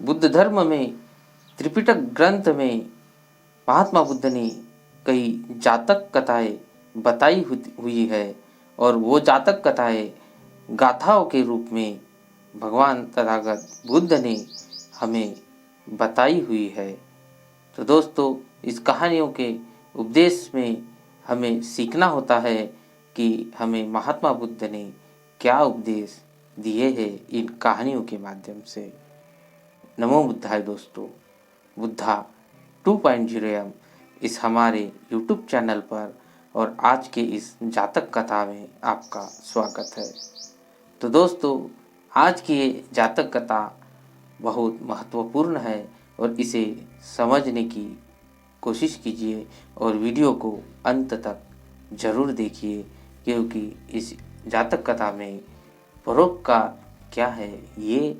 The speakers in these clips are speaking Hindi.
बुद्ध धर्म में त्रिपिटक ग्रंथ में महात्मा बुद्ध ने कई जातक कथाएं बताई हुई है और वो जातक कथाएं गाथाओं के रूप में भगवान तथागत बुद्ध ने हमें बताई हुई है। तो दोस्तों, इस कहानियों के उपदेश में हमें सीखना होता है कि हमें महात्मा बुद्ध ने क्या उपदेश दिए हैं इन कहानियों के माध्यम से। नमो बुद्धाय दोस्तों। बुद्धा 2.0 इस हमारे YouTube चैनल पर और आज के इस जातक कथा में आपका स्वागत है। तो दोस्तों, आज की ये जातक कथा बहुत महत्वपूर्ण है और इसे समझने की कोशिश कीजिए और वीडियो को अंत तक जरूर देखिए, क्योंकि इस जातक कथा में परोपकार क्या है ये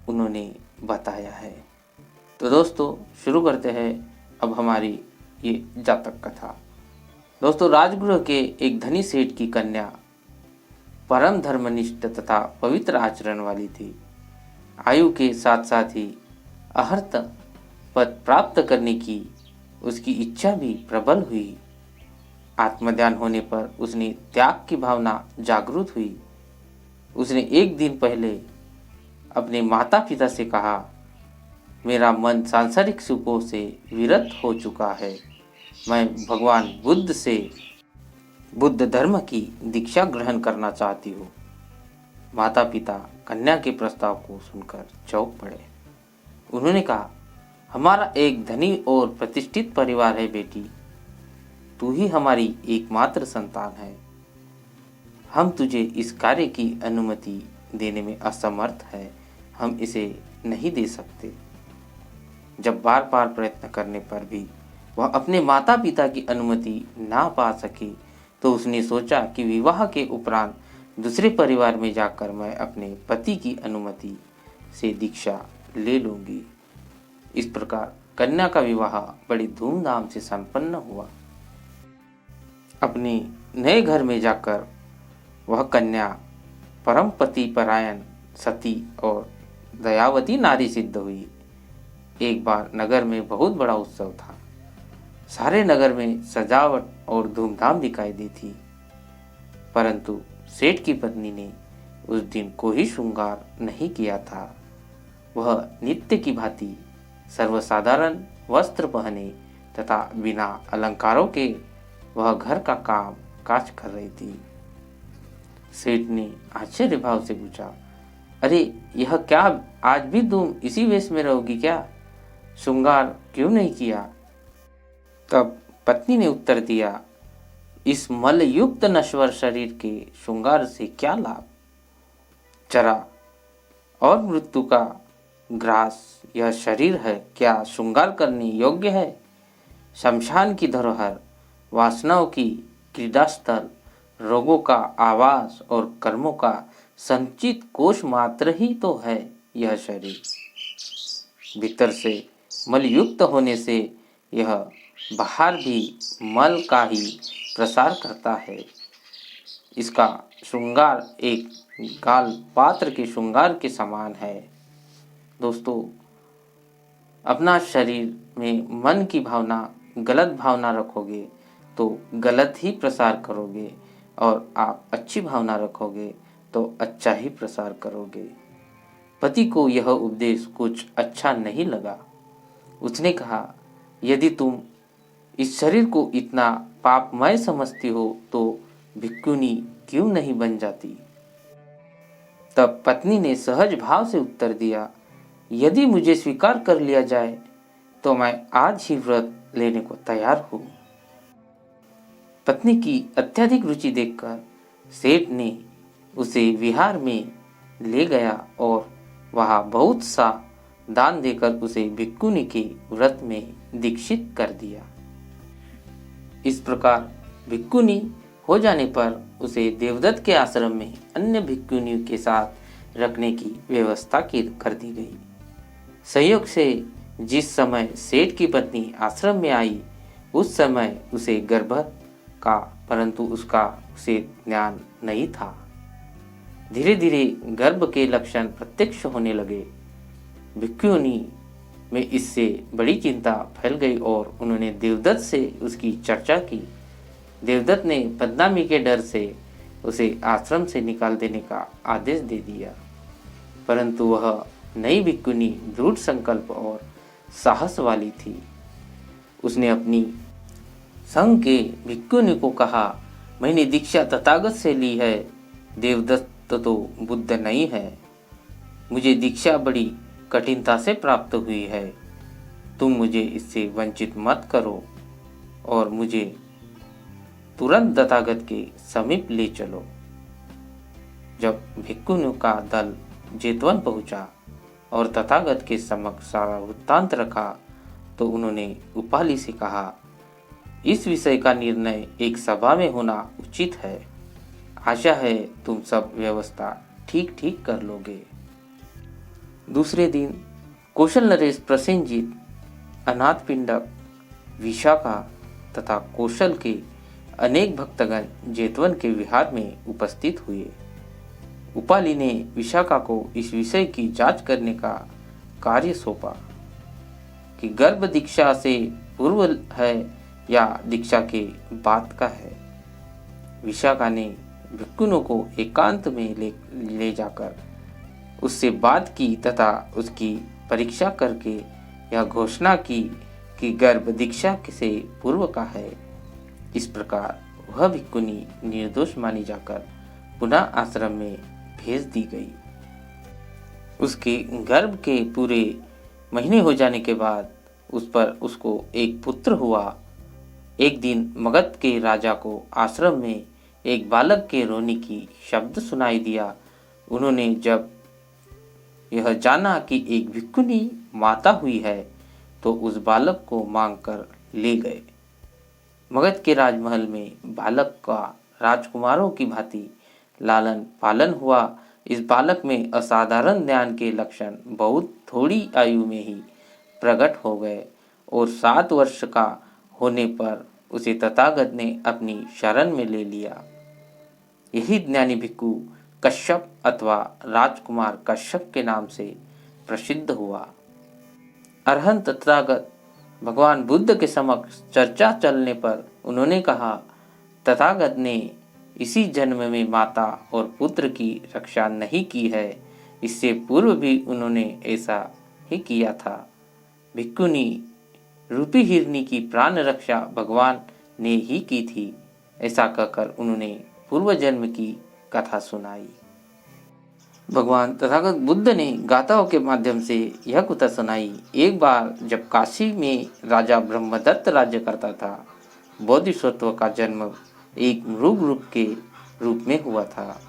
उन्होंने बताया है। तो दोस्तों, शुरू करते हैं अब हमारी ये जातक कथा। दोस्तों, राजगृह के एक धनी सेठ की कन्या परम धर्मनिष्ठ तथा पवित्र आचरण वाली थी। आयु के साथ साथ ही अहर्त पद प्राप्त करने की उसकी इच्छा भी प्रबल हुई। आत्मध्यान होने पर उसने त्याग की भावना जागृत हुई। उसने एक दिन पहले अपने माता पिता से कहा, मेरा मन सांसारिक सुखों से विरत हो चुका है। मैं भगवान बुद्ध से बुद्ध धर्म की दीक्षा ग्रहण करना चाहती हूँ। माता पिता कन्या के प्रस्ताव को सुनकर चौंक पड़े। उन्होंने कहा, हमारा एक धनी और प्रतिष्ठित परिवार है बेटी, तू ही हमारी एकमात्र संतान है। हम तुझे इस कार्य की अनुमति देने में असमर्थ है। हम इसे नहीं दे सकते। जब बार बार प्रयत्न करने पर भी वह अपने माता पिता की अनुमति ना पा सकी तो उसने सोचा कि विवाह के उपरांत दूसरे परिवार में जाकर मैं अपने पति की अनुमति से दीक्षा ले लूंगी। इस प्रकार कन्या का विवाह बड़ी धूमधाम से संपन्न हुआ। अपने नए घर में जाकर वह कन्या परम पति परायण, सती और दयावती नारी सिद्ध हुई। एक बार नगर में बहुत बड़ा उत्सव था। सारे नगर में सजावट और धूमधाम दिखाई दी थी, परंतु सेठ की पत्नी ने उस दिन कोई श्रृंगार नहीं किया था। वह नित्य की भांति सर्वसाधारण वस्त्र पहने तथा बिना अलंकारों के वह घर का काम काज कर रही थी। सेठ ने आश्चर्य भाव से पूछा, अरे यह क्या, आज भी तुम इसी वेश में रहोगी क्या? श्रृंगार क्यों नहीं किया? तब पत्नी ने उत्तर दिया, इस मलयुक्त नश्वर शरीर के श्रृंगार से क्या लाभ? जरा और मृत्यु का ग्रास यह शरीर है, क्या श्रृंगार करने योग्य है? शमशान की धरोहर, वासनाओं की क्रीडास्थल, रोगों का आवास और कर्मों का संचित कोश मात्र ही तो है यह शरीर। भीतर से मलयुक्त होने से यह बाहर भी मल का ही प्रसार करता है। इसका श्रृंगार एक गाल पात्र के श्रृंगार के समान है। दोस्तों, अपना शरीर में मन की भावना, गलत भावना रखोगे तो गलत ही प्रसार करोगे और आप अच्छी भावना रखोगे तो अच्छा ही प्रसार करोगे। पति को यह उपदेश कुछ अच्छा नहीं लगा। उसने कहा, यदि तुम इस शरीर को इतना पापमय समझती हो तो भिक्षुनी क्यों नहीं बन जाती? तब पत्नी ने सहज भाव से उत्तर दिया, यदि मुझे स्वीकार कर लिया जाए तो मैं आज ही व्रत लेने को तैयार हूँ। पत्नी की अत्यधिक रुचि देखकर सेठ ने उसे विहार में ले गया और वहाँ बहुत सा दान देकर उसे भिक्षुनी के व्रत में दीक्षित कर दिया। इस प्रकार भिक्षुनी हो जाने पर उसे देवदत्त के आश्रम में अन्य भिक्षुनियों के साथ रखने की व्यवस्था कर दी गई। संयोग से जिस समय सेठ की पत्नी आश्रम में आई उस समय उसे गर्भ का, परंतु उसका उसे ज्ञान नहीं था। धीरे धीरे गर्भ के लक्षण प्रत्यक्ष होने लगे। भिक्षुनी में इससे बड़ी चिंता फैल गई और उन्होंने देवदत्त से उसकी चर्चा की। देवदत्त ने बदनामी के डर से उसे आश्रम से निकाल देने का आदेश दे दिया, परंतु वह नई भिक्षुनी दृढ़ संकल्प और साहस वाली थी। उसने अपनी संघ के भिक्षुनी को कहा, मैंने दीक्षा तथागत से ली है, देवदत्त तो बुद्ध नहीं है। मुझे दीक्षा बड़ी कठिनता से प्राप्त हुई है, तुम मुझे इससे वंचित मत करो और मुझे तुरंत तथागत के समीप ले चलो। जब भिक्षुनियों का दल जेतवन पहुंचा और तथागत के समक्ष सारा वृत्तांत रखा तो उन्होंने उपाली से कहा, इस विषय का निर्णय एक सभा में होना उचित है। आशा है तुम सब व्यवस्था ठीक ठीक कर लोगे। दूसरे दिन कौशल नरेश, प्रसेनजीत, अनाथ पिंडक, विशाखा तथा कौशल के अनेक भक्तगण जेतवन के विहार में उपस्थित हुए। उपाली ने विशाखा को इस विषय की जांच करने का कार्य सौंपा कि गर्भ दीक्षा से पूर्व है या दीक्षा के बाद का है। विशाखा ने भिक्षुनों को एकांत में ले जाकर उससे बात की तथा उसकी परीक्षा करके यह घोषणा की कि गर्भ दीक्षा से पूर्व का है। इस प्रकार वह भिक्षुनी निर्दोष मानी जाकर पुनः आश्रम में भेज दी गई। उसके गर्भ के पूरे महीने हो जाने के बाद उस पर उसको एक पुत्र हुआ। एक दिन मगध के राजा को आश्रम में एक बालक के रोने की शब्द सुनाई दिया। उन्होंने जब यह जाना कि एक भिक्षुनी माता हुई है तो उस बालक को मांगकर ले गए। मगध के राजमहल में बालक का राजकुमारों की भांति लालन पालन हुआ। इस बालक में असाधारण ज्ञान के लक्षण बहुत थोड़ी आयु में ही प्रकट हो गए और 7 वर्ष का होने पर उसे तथागत ने अपनी शरण में ले लिया। यही ज्ञानी भिक्षु कश्यप अथवा राजकुमार कश्यप के नाम से प्रसिद्ध हुआ। अरहंत तथागत भगवान बुद्ध के समक्ष चर्चा चलने पर उन्होंने कहा, तथागत ने इसी जन्म में माता और पुत्र की रक्षा नहीं की है, इससे पूर्व भी उन्होंने ऐसा ही किया था। भिक्षुनी रूपी हिरनी की प्राण रक्षा भगवान ने ही की थी। ऐसा कहकर उन्होंने पूर्व जन्म की कथा सुनाई। भगवान तथागत बुद्ध ने गाथाओं के माध्यम से यह कथा सुनाई। एक बार जब काशी में राजा ब्रह्मदत्त राज्य करता था, बोधिसत्व का जन्म एक मृग के रूप में हुआ था।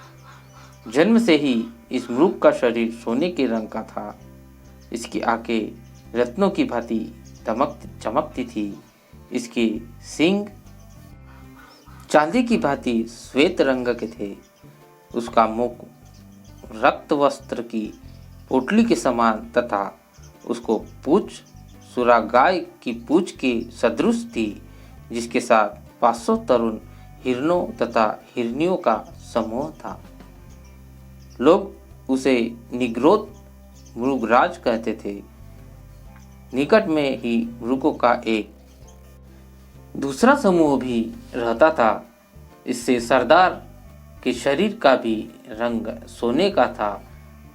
जन्म से ही इस मृग का शरीर सोने के रंग का था। इसकी आंखें रत्नों की भांति चमकती थी। इसके सींग चांदी की भांति श्वेत रंग के थे। उसका मुख रक्त वस्त्र की पोटली के समान तथा उसको पूंछ सुरा गाय की पूंछ के सदृश थी, जिसके साथ 500 तरुण हिरणों तथा हिरनियों का समूह था। लोग उसे निग्रोध मृगराज कहते थे। निकट में ही मृगों का एक दूसरा समूह भी रहता था। इससे सरदार के शरीर का भी रंग सोने का था।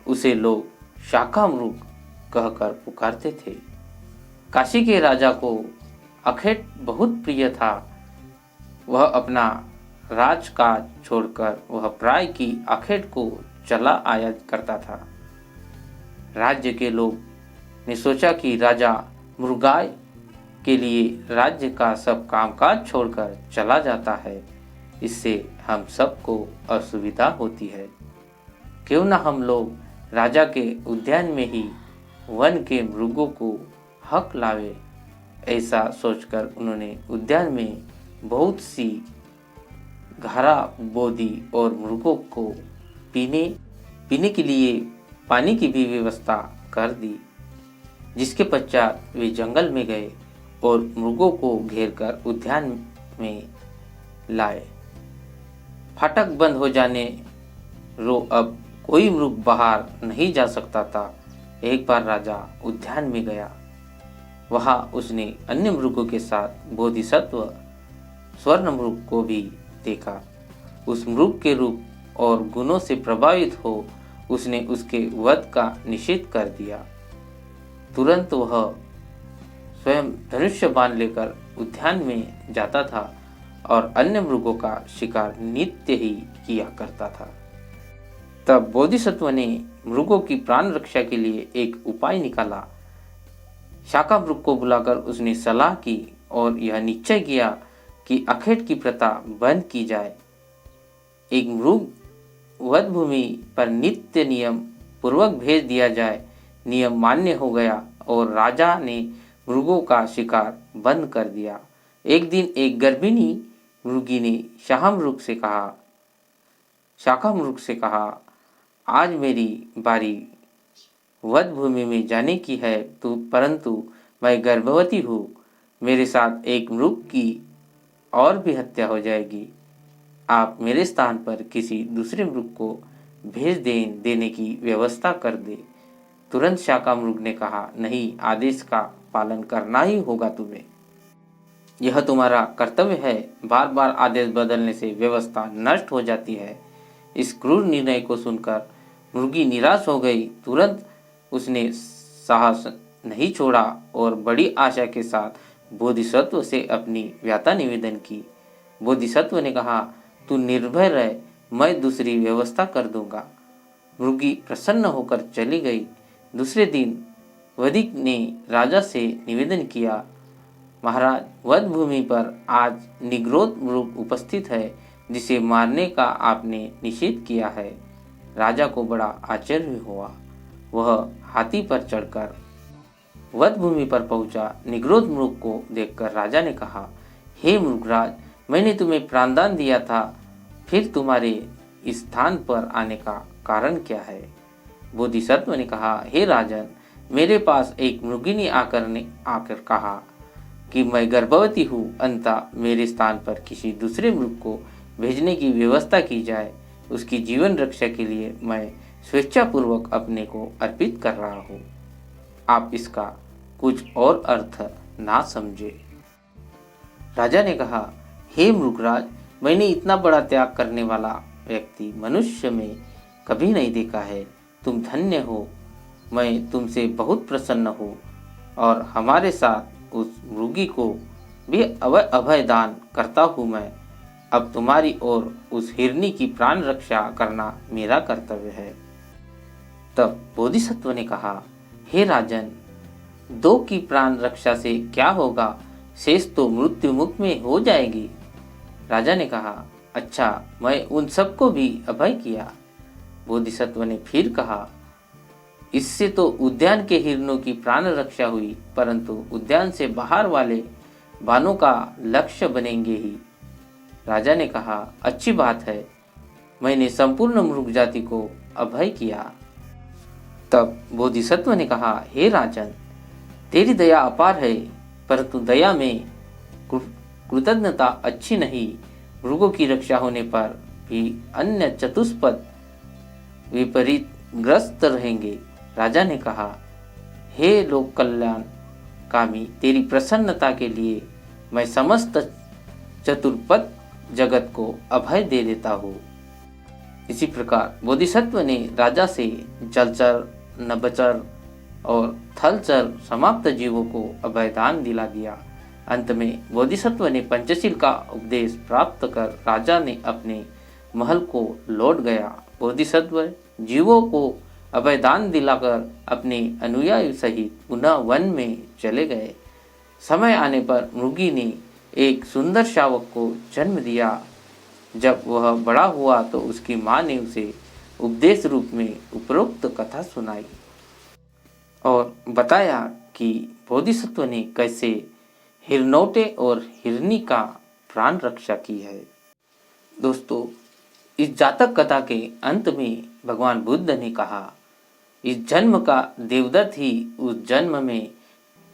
उसे लोग शाखा मृग कहकर पुकारते थे। काशी के राजा को अखेट बहुत प्रिय था। वह अपना राजकाज छोड़कर वह प्राय की अखेट को चला आया करता था। राज्य के लोग ने सोचा कि राजा मृगाय के लिए राज्य का सब कामकाज छोड़कर चला जाता है, इससे हम सबको असुविधा होती है। क्यों न हम लोग राजा के उद्यान में ही वन के मृगों को हक लावे। ऐसा सोचकर उन्होंने उद्यान में बहुत सी घारा बोधी और मृगों को पीने के लिए पानी की भी व्यवस्था कर दी। जिसके पश्चात वे जंगल में गए और मृगों को घेरकर उद्यान में लाए। फाटक बंद हो जाने रो अब कोई मृग बाहर नहीं जा सकता था। एक बार राजा उद्यान में गया। वहां उसने अन्य मृगों के साथ बोधिसत्व स्वर्ण मृग को भी देखा। उस मृग के रूप और गुणों से प्रभावित हो उसने उसके वध का निषेध कर दिया। तुरंत वह स्वयं धनुष्य बाण लेकर उद्यान में जाता था और अन्य मृगों का शिकार नित्य ही किया करता था। तब बोधिसत्व ने मृगों की प्राण रक्षा के लिए एक उपाय निकाला। शाका मृग को बुलाकर उसने सलाह की और यह निश्चय किया कि अखेट की प्रथा बंद की जाए। एक मृग वध भूमि पर नित्य नियम पूर्वक भेज दिया जाए। नियम मान्य हो गया और राजा ने मृगों का शिकार बंद कर दिया। एक दिन एक गर्भिणी मृगी ने शाका मृग से कहा, आज मेरी बारी वध भूमि में जाने की है, परंतु मैं गर्भवती हूँ। मेरे साथ एक मृग की और भी हत्या हो जाएगी। आप मेरे स्थान पर किसी दूसरे मृग को भेज देने की व्यवस्था कर दे। तुरंत शाका मृग ने कहा, नहीं, आदेश का पालन करना ही होगा तुम्हें। यह तुम्हारा कर्तव्य है। बार बार आदेश बदलने से व्यवस्था नष्ट हो जाती है। इस क्रूर निर्णय को सुनकर मुर्गी निराश हो गई। तुरंत उसने साहस नहीं छोड़ा और बड़ी आशा के साथ बोधिसत्व से अपनी व्यथा निवेदन की। बोधिसत्व ने कहा, तू निर्भय रह, मैं दूसरी व्यवस्था कर दूंगा। मुर्गी प्रसन्न होकर चली गई। दूसरे दिन वधिक ने राजा से निवेदन किया, महाराज, वध भूमि पर आज निग्रोध मृग उपस्थित है जिसे मारने का आपने निषेध किया है। राजा को बड़ा आश्चर्य हुआ। वह हाथी पर चढ़कर वध भूमि पर पहुंचा। निग्रोध मृग को देखकर राजा ने कहा, हे मृगराज, मैंने तुम्हें प्राणदान दिया था, फिर तुम्हारे इस स्थान पर आने का कारण क्या है? बोधिसत्व ने कहा, हे राजन, मेरे पास एक मृगिनी आकर कहा कि मैं गर्भवती हूँ, अंततः मेरे स्थान पर किसी दूसरे मृग को भेजने की व्यवस्था की जाए। उसकी जीवन रक्षा के लिए मैं स्वेच्छापूर्वक अपने को अर्पित कर रहा हूँ। आप इसका कुछ और अर्थ ना समझे। राजा ने कहा, हे मृगराज, मैंने इतना बड़ा त्याग करने वाला व्यक्ति मनुष्य में कभी नहीं देखा है। तुम धन्य हो। मैं तुमसे बहुत प्रसन्न हूँ और हमारे साथ उस मृगी को भी अभय दान करता हूँ मैं। अब तुम्हारी और उस हिरनी की प्राण रक्षा करना मेरा कर्तव्य है। तब बोधिसत्व ने कहा, हे राजन, दो की प्राण रक्षा से क्या होगा? शेष तो मृत्यु मुख में हो जाएगी। राजा ने कहा, अच्छा, मैं उन सबको भी अभय किया। बोधिसत्व ने फिर कहा, इससे तो उद्यान के हिरणों की प्राण रक्षा हुई, परंतु उद्यान से बाहर वाले बानों का लक्ष्य बनेंगे ही। राजा ने कहा, अच्छी बात है, मैंने संपूर्ण मृग जाति को अभय किया। तब बोधिसत्व ने कहा, हे राजन, तेरी दया अपार है, परंतु दया में कृतज्ञता अच्छी नहीं। मृगों की रक्षा होने पर भी अन्य चतुष्पद विपरीत ग्रस्त रहेंगे। राजा ने कहा, हे लोक कल्याण कामी, तेरी प्रसन्नता के लिए मैं समस्त चतुर्पद जगत को अभय दे देता हूँ। इसी प्रकार बोधिसत्व ने राजा से जलचर, नभचर और थलचर समाप्त जीवों को अभयदान दिला दिया। अंत में बोधिसत्व ने पंचशील का उपदेश प्राप्त कर राजा ने अपने महल को लौट गया। बोधिसत्व जीवों को अभयदान दिलाकर अपने अनुयायी सहित पुनः वन में चले गए। समय आने पर मृगी ने एक सुंदर शावक को जन्म दिया। जब वह बड़ा हुआ तो उसकी माँ ने उसे उपदेश रूप में उपरोक्त कथा सुनाई और बताया कि बोधिसत्व ने कैसे हिरनौटे और हिरनी का प्राण रक्षा की है। दोस्तों, इस जातक कथा के अंत में भगवान बुद्ध ने कहा, इस जन्म का देवदत्त ही उस जन्म में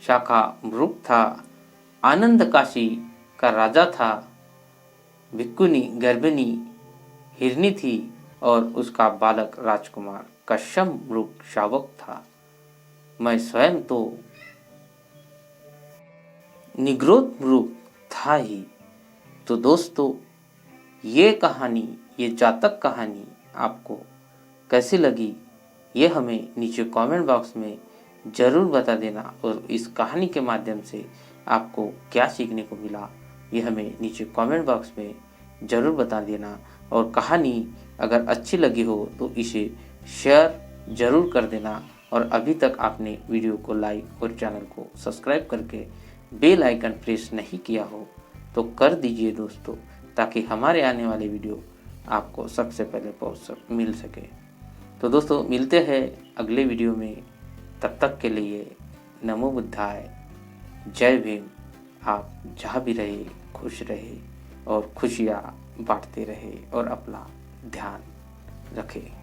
शाखा मृग था, आनंद काशी का राजा था, भिक्खुनी गर्भिणी हिरनी थी और उसका बालक राजकुमार कश्यप मृग शावक था। मैं स्वयं तो निग्रोध मृग था ही। तो दोस्तों, ये कहानी, ये जातक कहानी आपको कैसी लगी, ये हमें नीचे कमेंट बॉक्स में ज़रूर बता देना। और इस कहानी के माध्यम से आपको क्या सीखने को मिला, ये हमें नीचे कमेंट बॉक्स में ज़रूर बता देना। और कहानी अगर अच्छी लगी हो तो इसे शेयर ज़रूर कर देना। और अभी तक आपने वीडियो को लाइक और चैनल को सब्सक्राइब करके बेल आइकन प्रेस नहीं किया हो तो कर दीजिए दोस्तों, ताकि हमारे आने वाले वीडियो आपको सबसे पहले मिल सके। तो दोस्तों, मिलते हैं अगले वीडियो में। तब तक के लिए नमो बुद्धाय, जय भीम। आप जहाँ भी रहे खुश रहे और खुशियाँ बांटते रहे और अपना ध्यान रखें।